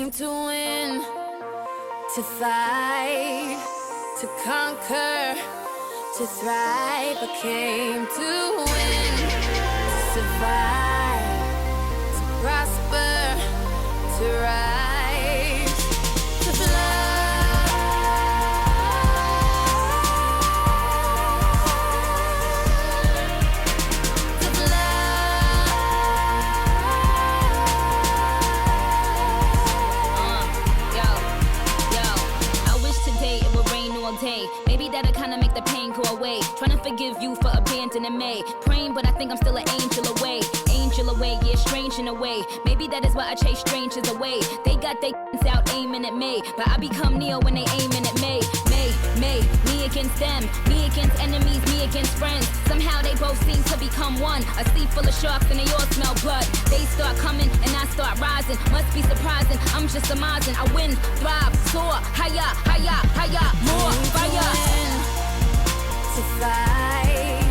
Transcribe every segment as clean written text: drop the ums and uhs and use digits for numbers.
came to win, to fight, to conquer, to thrive. I came to win, to survive, to prosper, to rise, to fly. Day. Maybe that'll kinda make the pain go away. Trying to forgive you for abandoning me. Praying, but I think I'm still an angel away. Angel away, yeah, strange in a way. Maybe that is why I chase strangers away. They got their out aiming at me, but I become Neo when they aiming at me. Me against them, me against enemies, me against friends. Somehow they both seem to become one. A sea full of sharks and they all smell blood. They start coming and I start rising. Must be surprising, I'm just surmising. I win, thrive, soar, higher, higher, higher, more fire. To fight,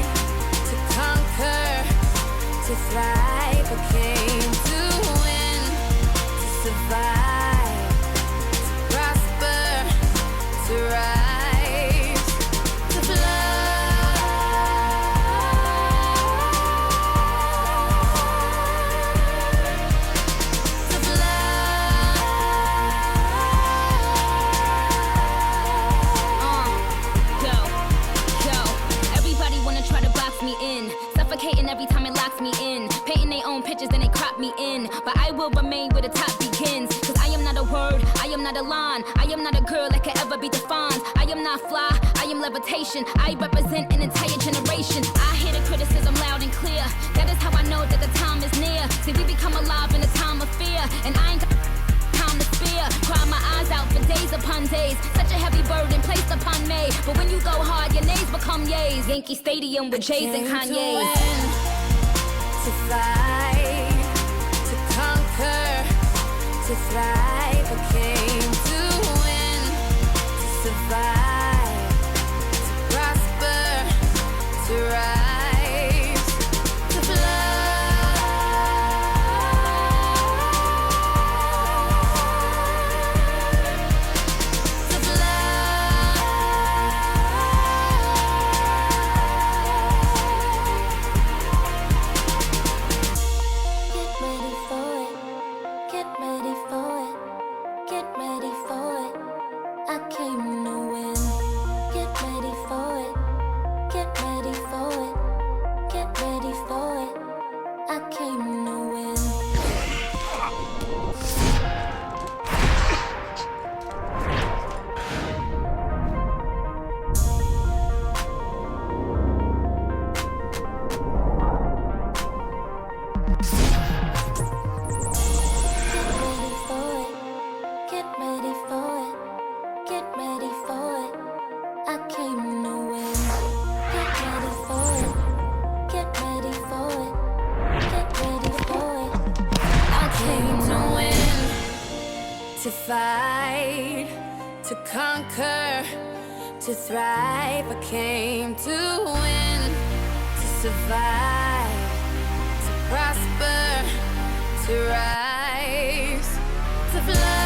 to conquer, to thrive. I came to win, to survive, to prosper, to rise. Suffocating every time it locks me in. Painting their own pictures and they crop me in. But I will remain where the top begins. Cause I am not a word, I am not a line. I am not a girl that can ever be defined. I am not fly, I am levitation. I represent an entire generation. I hear the criticism loud and clear. That is how I know that the time is near. See, we become alive in a time of fear. And I ain't got time to spare. Cry my eyes out for days upon days. Such a heavy burden placed upon me. But when you go hard, your nays become yays. Yankee Stadium with Jays and Kanye's. To fight, to conquer, to thrive. I came to win, to survive, to prosper, to rise, to fly. To fight, to conquer, to thrive. I came to win, to survive, to prosper, to rise, to fly.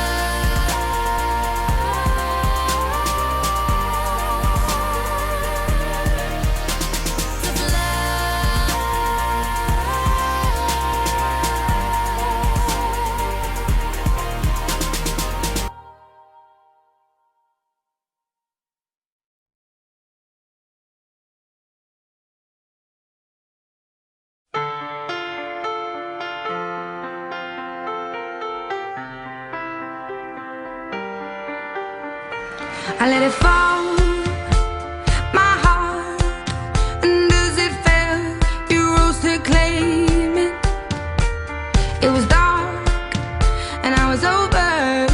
I let it fall, my heart, and as it fell, you rose to claim it. It was dark, and I was over,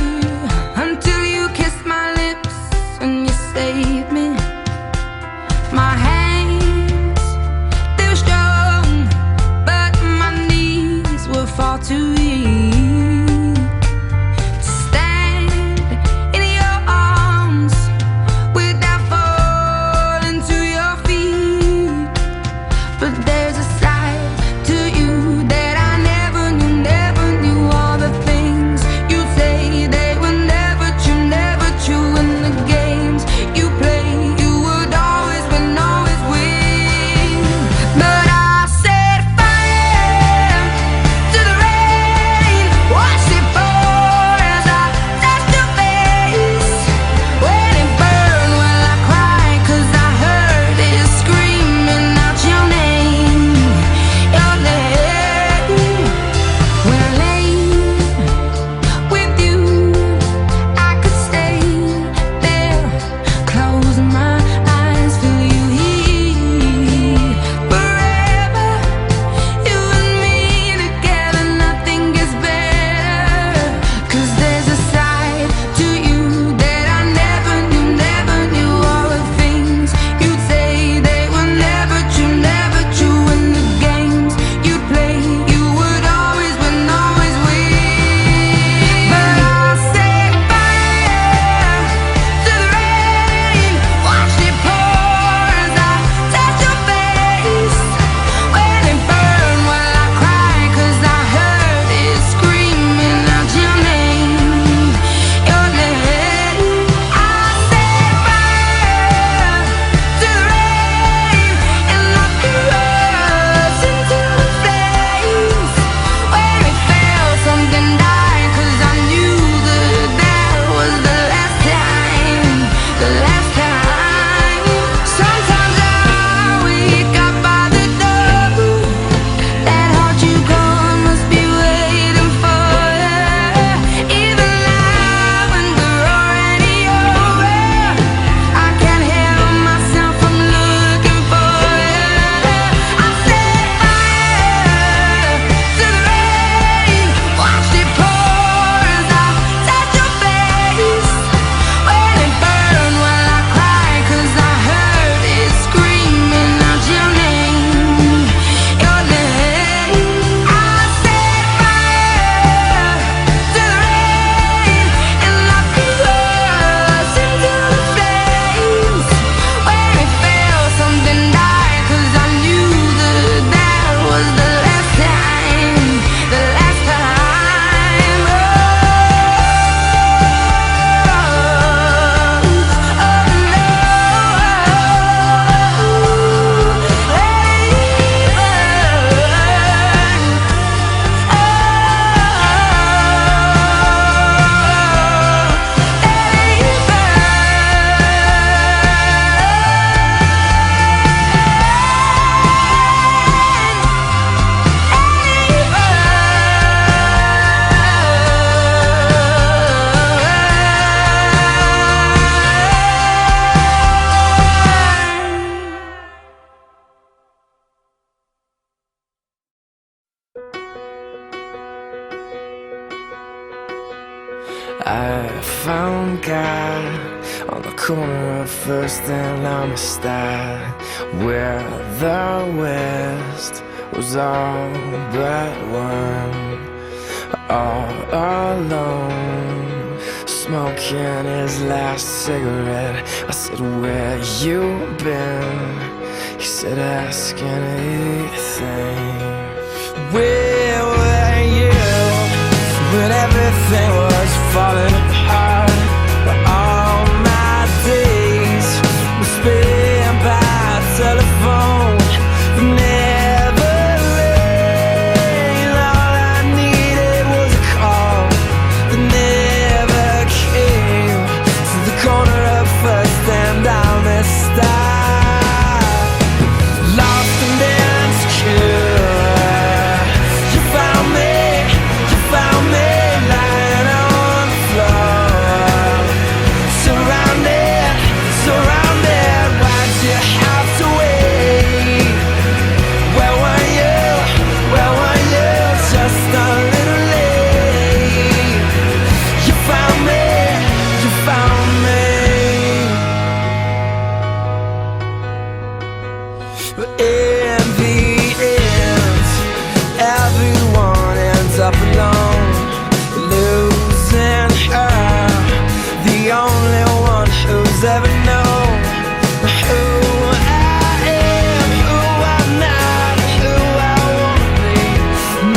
until you kissed my lips, and you saved me. My hands, they were strong, but my knees were far too weak. corner of First and Amistad, where the West was all but one, all alone, smoking his last cigarette. I said, where you been? He said, ask anything. Where were you when everything was falling apart? All my days were spent by telephone, never rain. All I needed was a call that never came. To the corner of First and Amistad, lost and insecure. You found me lying on the floor, surrounded. Why'd you have to wait? Where were you? Just a little late. You found me. But in the end, everyone ends up alone, losing her, the only one who's ever known who I am, who I'm not, who I wanna be.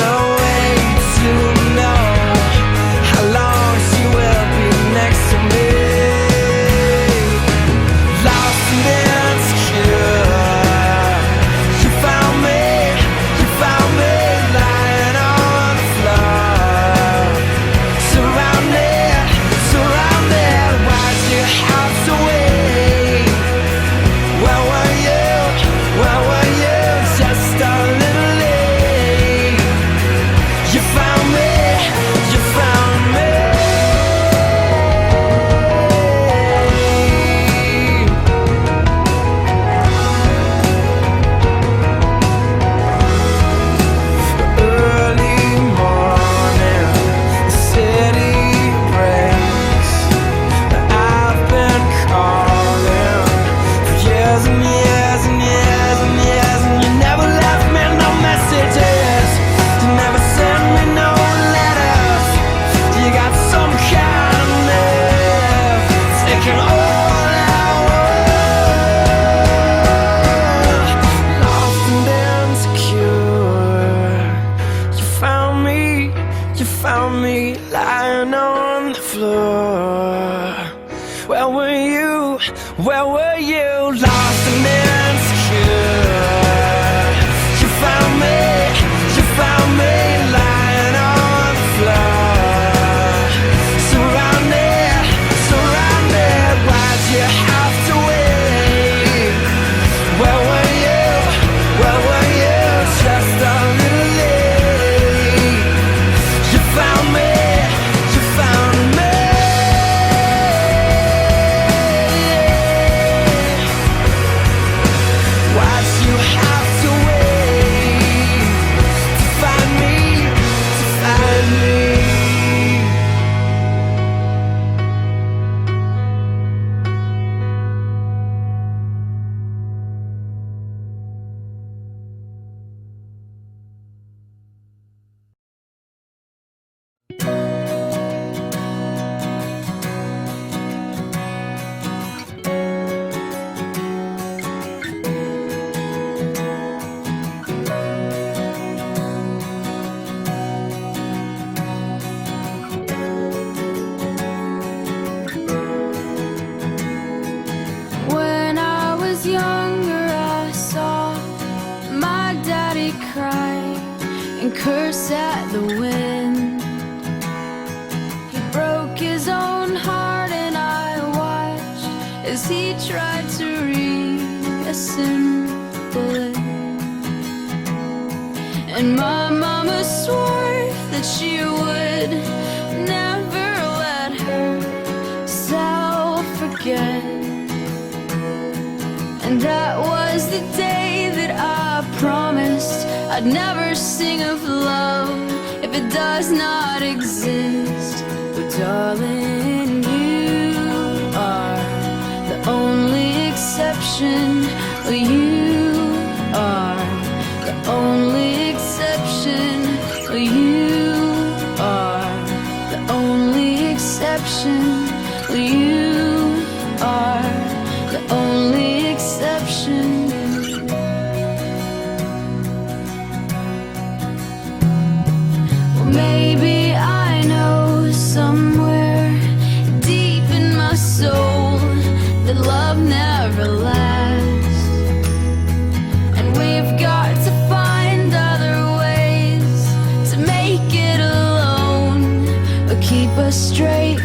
No way to know how long she will be next to me. Lost and insecure. You found me lying on the floor, surrounded. Why'd you have to wait? Where were you? Just a little late. You found me. Early morning, the city breaks. I've been calling for years and years and years and years, and you never left me no messages. You never sent me no letters. You got some kind of nerve, taking all I want. Lost and insecure. You found me lying on the floor. Where were you? Lost and insecure. You found me lying on the floor, surrounded. Why'd you have to wait? Where were you? Just a little late. You found me. Why'd you have to wait to find me? When I was younger, I saw my daddy cry and curse at the wind. He broke his own heart, and I watched as he tried to reassemble it. And my mama swore that she would never let herself forget. And that was the day that I promised I'd never sing of love if it does not exist. But darling, you are exception. Well, you are the only exception. Well, you are the only exception. Well, you are the only exception. Well, maybe I know somewhere deep in my soul that love never lasts, and we've got to find other ways to make it alone, or keep us straight